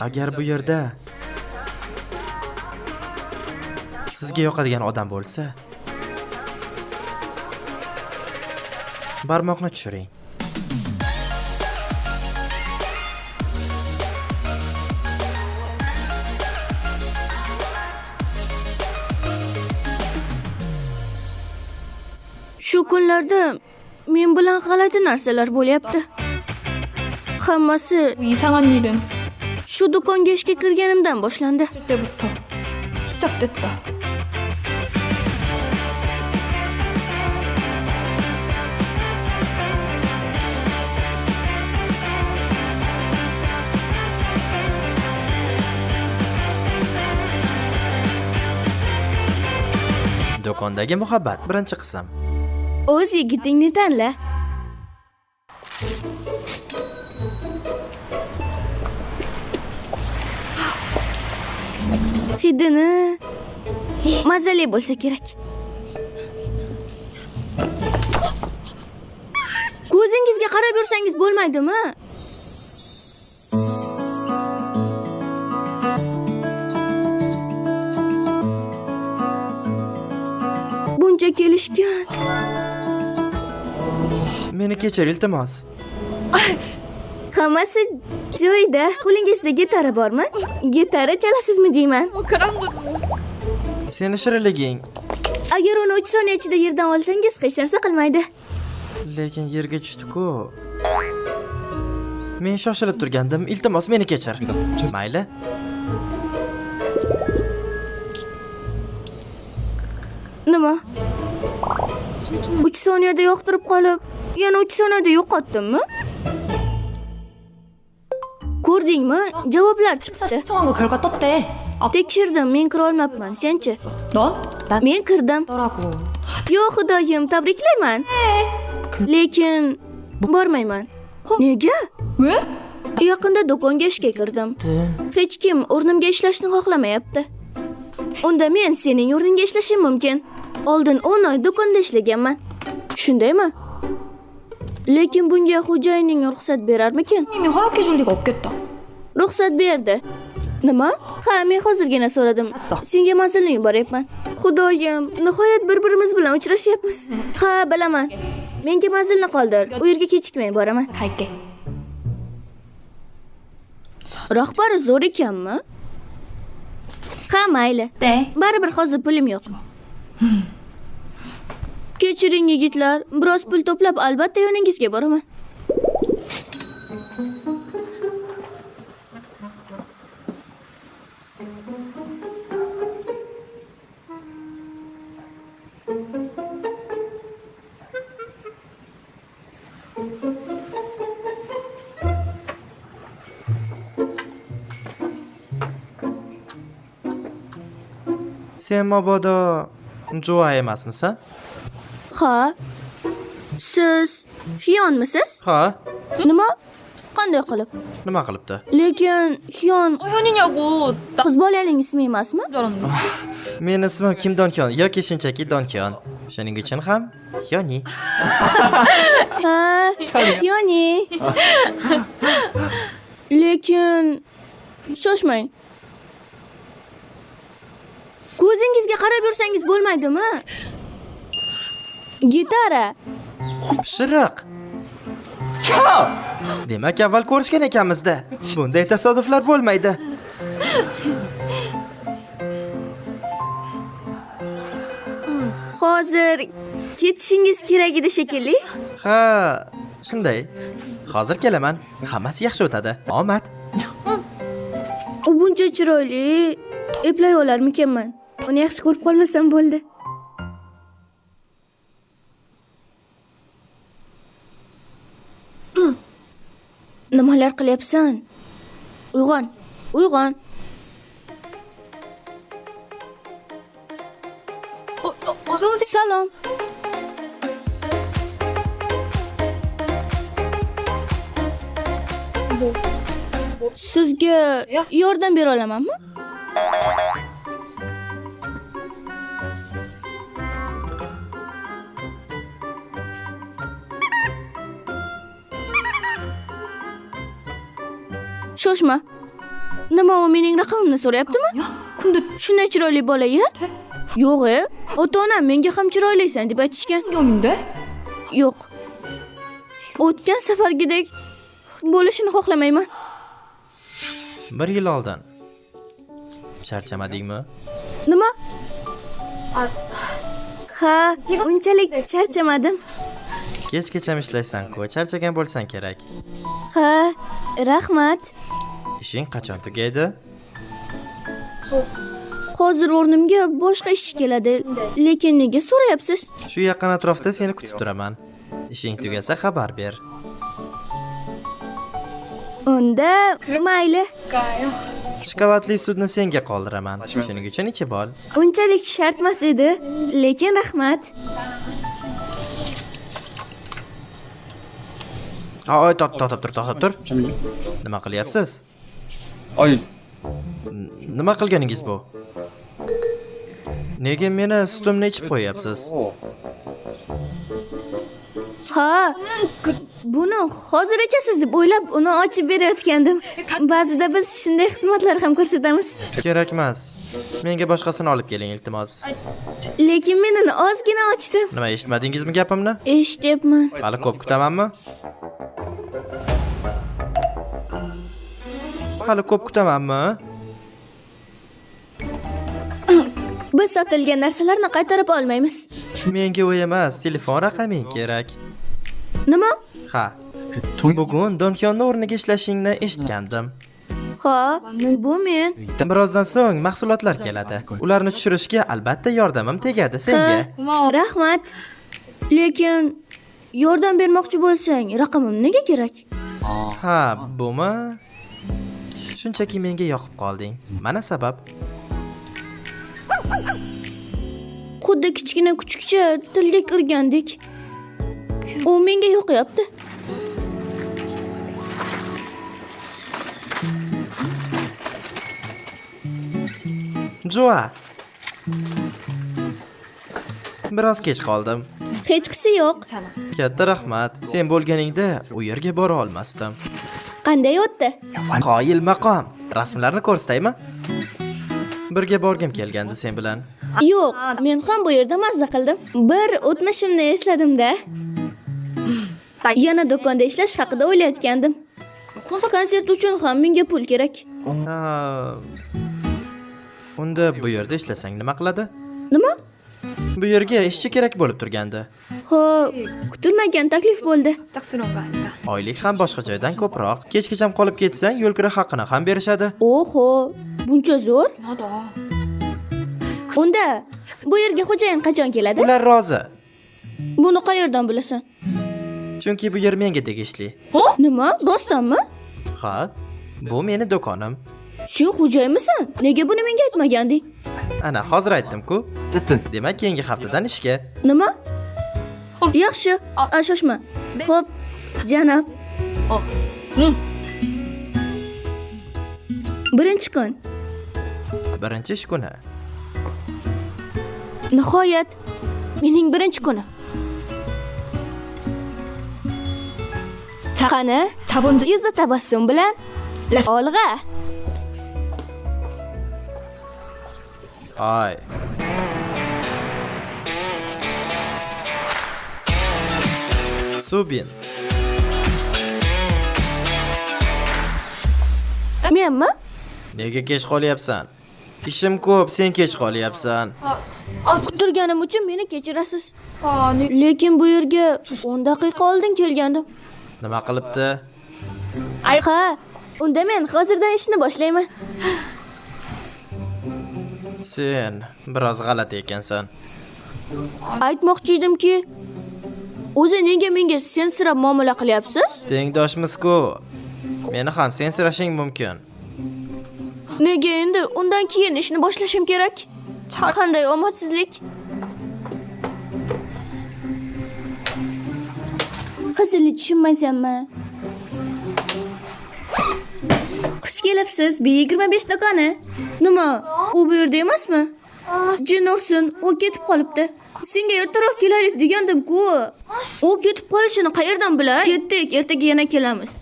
Agar bu yerda sizga yoqadigan odam bo'lsa, barmoqni tushiring. Shu kunlarda men bilan g'alati narsalar bo'lyapti. Hammasi 이상한 일은 shu do'konga ishga kirganimdan boshlandi. 그때부터 시작됐다. Do'kondagi muhabbat, birinchi qism. O'z yigitingni tanla. Hidini mazali bo'lsa kerak. Ko'zingizga qarab yursangiz bo'lmaydimi? Buncha kelishgan. Meni kechir iltimos. Hammasi joyida. Qo'lingizda gitara bormi? Gitara chalasizmi deyman. 그런 거죠. Seni shirinliging. Agar uni 3 soniya ichida yerdan olsangiz hech narsa qilmaydi. Lekin yerga tushdi-ku. Men shoshilib turgandim. Iltimos meni kechir. Mayli. Nima? 3 soniyada yoqtirib qolib, yana 3 soniyada yo'qotdimmi? Ko'rdingmi? Javoblar chiqdi. 신청한 거 결과 떴대. Tekshirdim, men kira olmabman. Senchi? 넌? 난 Men kirdim. 더라고. Yo xudoyim, tabriklayman. Lekin bormayman. Nega? 왜? Yaqinda do'konga ishga kirdim. Hech kim o'rnimga ishlashni xohlamayapti. Unda men sening o'rningga ishlashim mumkin. Oldin 10 oy do'konda ishlaganman. Shundaymi? Lekin bunga xo'jayining ruxsat berarmikin? 님이 허락해 줄 리가 없겠다. Ruxsat berdi. Nima? Ha, men hozirgina so'radim. Senga manzilni yuboryapman. Xudoyim, nihoyat bir-birimiz bilan uchrashyapmiz. Ha, bilaman. Menga manzilni qoldir. U yerga kechikmay boraman. 갈게. Rahbari zo'r ekanmi? Ha, mayli. 네. Baribir hozir pulim yo'q. Kechiring yigitlar, biroz pul to'plab albatta yoningizga boraman. Sen mabodo Joa emasmisan? Ha. Siz Xiyonmisiz? Ha, Nima? Qanday qilib? nima qilibdi? Lekin Xiyon 현이냐고. 나 qiz bolaning ismi emasmi? 줄 알았는데. Meni ismim Kim Donkyon yoki shunchaki Donkyon. Shuning uchun ham Yoni. Ha, Xiyoni. Lekin shoshmang. Ko'zingizga qarab yursangiz bo'lmaydimi? Gitara. Pishiriq. Demak, avval ko'rishgan ekanmiz-da. Bunday tasodiflar bo'lmaydi. Hozir ketishingiz kerak edi shekilli. Ha, shunday. Hozir kelaman. Hammasi yaxshi o'tadi. Omad. U buncha chiroyli. Eplay olarmikanman? Uni yaxshi ko'rib qolmasam bo'ldi. Nimalar qilyapsan? Uyg'on, uyg'on. 어서 오세요. Salom. Sizga yordam bera olamanmi? Shoshma. Nima u mening raqamimni so'rayaptimi? 야, 근데 Shunday chiroyli bola-ya? Yo'q, ota-onam menga ham chiroylisan deb aytishgan. 경인데? Yo'q. O'tgan safargidek bo'lishini xohlamayman. 1 yil oldin. Charchamadingmi? Nima? Ha, unchalik charchamadim. Kechgacha ishlaysan-ku, charchagan bo'lsan kerak. Ha, rahmat. Ishing qachon tugaydi? Hozir o'rnimga boshqa ish keladi, lekin nega so'rayapsiz? Shu yaqin atrofda seni kutib turaman. Ishing tugasa xabar ber. Unda mayli. Shokoladli sutni senga qoldiraman. Shuning uchun ichib ol. Unchalik shart emas edi, lekin rahmat. Oy, to'xtab tur. Nima qilyapsiz? Ay, Nima qilganingiz bu? Nega meni sutimni ichib qo'yapsiz? Ha, buni hozir ichasiz deb o'ylab uni ochib berayotgandim. Ba'zida biz shunday xizmatlar ham ko'rsatamiz. Kerak emas. Menga boshqasini olib keling, iltimos. Lekin men uni ozgina ochdim. Nima eshitmadingizmi gapimni? Eshityapman. Hali ko'p kutamanmi? Hali ko'p kutamanmi? Biz sotilgan narsalarni qaytarib olmaymiz. Menga u emas, telefon raqaming kerak. Nima? Ha. Bugun Donkyonni o'rniga ishlashingni eshitgandim. Ha, bu men. Birozdan so'ng mahsulotlar keladi. Ularni tushirishga albatta yordamim tegadi senga. Rahmat. Lekin yordam bermoqchi bo'lsang, raqamim nega kerak? Ha, bumi? Shunchaki menga yoqib qolding. Mana sabab. Xuddi kichkina kuchukcha tilga kirgandek. U menga yoqyapti. Joa. Biroz kech qoldim. Hech qisi yo'q. Katta rahmat. Sen bo'lganingda u yerga bora olmasdim. Qanday o'tdi? Qoyil maqom. Rasmlarni ko'rsataymi? Birga borgim kelgandi sen bilan. Yo'q, men ham bu yerda mazza qildim. Bir o'tmishimni esladim-da. Yana do'konda ishlash haqida o'ylayotgandim. Konsert uchun ham menga pul kerak. Ha. Unda bu yerda ishlasang nima qiladi? Nima? Bu yerga ishchi kerak bo'lib turgandi. Ha, kutilmagan taklif bo'ldi. 짝스러운 거 아닌가? Oylik ham boshqa joydan ko'proq. Kechgacha qolib ketsang, yo'l kira haqqini ham berishadi. Oho, buncha zo'r. 나도. Unda bu yerga xo'jayin qachon keladi? Ular rozi. Buni qayerdan bilasan? Chunki bu yer menga tegishli. Nima? Rostdanmi? Ha, bu meni do'konim. Sen xo'jaymisan? Nega buni menga aytmaganding? Ana, hozir aytdim-ku. 어쨌든 Demak, keyingi haftadan ishga. Nima? Yaxshi, shoshma. Xo'p, janob. Birinchi kun. Birinchi ish kuni. Nihoyat, mening birinchi kunim. Qani, yuzda tabassum bilan olg'a. Ay. Subin. Menmi? Nega kech qolyapsan? Ishim ko'p, sen kech qolyapsan. Turganim uchun meni kechirasiz. 아니, Lekin bu yerga 10 daqiqa oldin kelgandim. Nima qilibdi? Ha, unda men hozirdan ishni boshlayman. Sen biroz g'alati ekansan. Aytmoqchi edimki, o'zi nega menga sensirab muomala qilyapsiz? Tengdoshmiz-ku. Meni ham sensirashing mumkin. Nega endi undan keyin ishni boshlashim kerak? Qanday omadsizlik? Hazilni tushunmaysanmi? Xush kelibsiz, B25 do'koni. Nima? U bu yerda emasmi? Jin ursin, u ketib qolibdi. Senga ertaroq kelaylik degandim-ku. U ketib qolishini qayerdan bilay? Ketdik, ertaga yana kelamiz.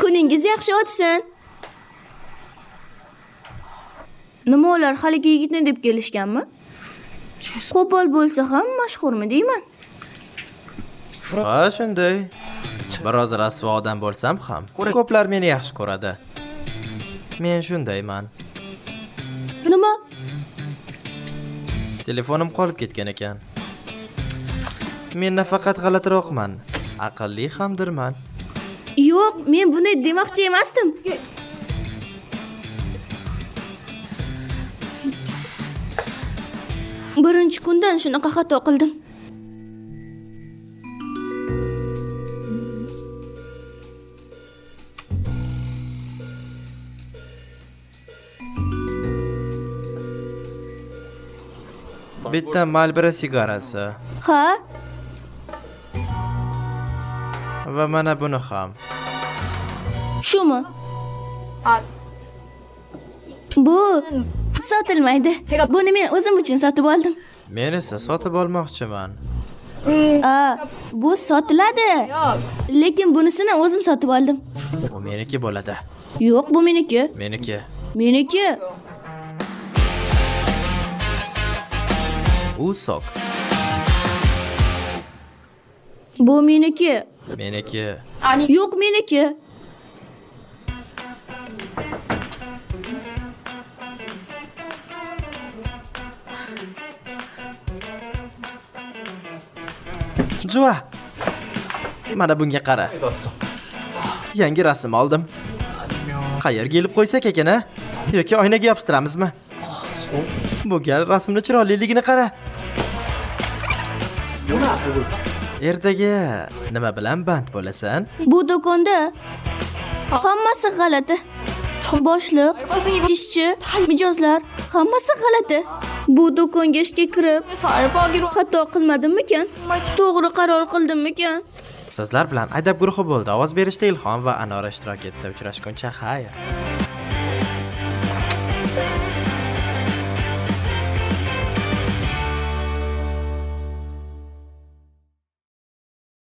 Kuningiz yaxshi o'tsin. Nima ular haligi yigitni deb kelishganmi? Qo'pol bo'lsa ham mashhurmi deyman. Ha, shunday. Biroz rasvo odam bo'lsam ham, ko'plar meni yaxshi ko'radi. Men shundayman. Nima? Telefonim qolib ketgan ekan. Men nafaqat g'alatiroqman, aqlli hamdirman. Yo'q, men bunday demoqchi emasdim. Birinchi kundan shunaqa xato qildim. Bitta Marlboro sigarasi Ha? va mana buni ham. Shumi? Bu sotilmaydi. Buni men o'zim uchun sotib oldim. Men esa sotib olmoqchiman. Bu sotiladi. Lekin bunisini o'zim sotib oldim. U meniki bo'ladi. Yo'q, bu meniki. Meniki. Meniki. U sok. Bu meniki. Meniki. Yo'q, meniki. Jua. Mana bunga qara. Yangi rasm oldim. Qayerga ilib qo'ysak ekan, a? Yoki oynaga yopishtiramizmi? Bu gal rasmni chiroyliligini qara. Ertaga nima bilan band bo'lasan? Bu do'konda hammasi g'alati. Boshliq, ishchi, mijozlar hammasi g'alati. Bu do'konga ishga kirib xato qilmadimmikan? To'g'ri qaror qildimmikan? Sizlar bilan Adab guruhi bo'ldi. Ovoz berishda Ilhom va Anora ishtirok etdi. Uchrashguncha xayr.